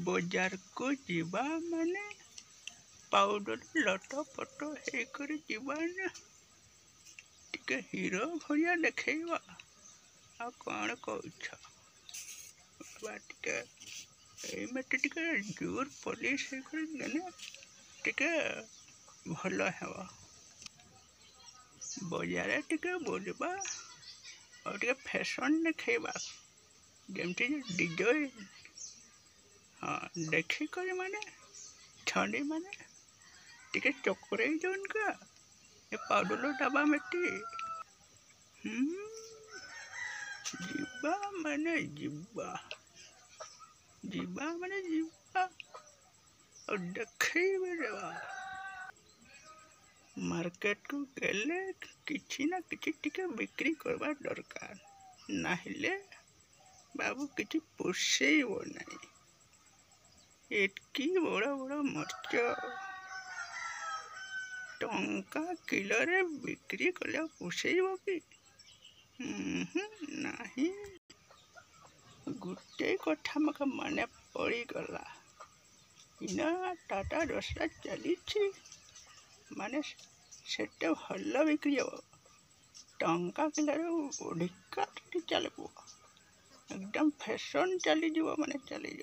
बजार को जीवा माने पाउडर लटपट होकर जीवा ना टिके हीरो भरिया देखा आ कौन कौछ टिके टिके जोर पुलिस होकर टिके भल है बजार टिके बोलवा और टिके फैशन देखा जमती डिजाइन हाँ देखिक माने छड़ी माने टिके चकरे जोन का ये पाउडर डब्बा में जीवा माने जीवा जीवा माने जीवा और देखे मार्केट को गले किसी ना किसी टिके बिक्री करवा दरकार ना बाबू किसी पोषेब नहीं एटकी बड़ा बड़ा मर्च टंका किलो रे बिक्री कले पोषेब कि नहीं गोटे कथा मके मन पड़गला इना टाटा दसरा चली माने सेटे भल बिक्री हम टंका किलो अधिका चलो एकदम फैशन चलीज माने चलीज।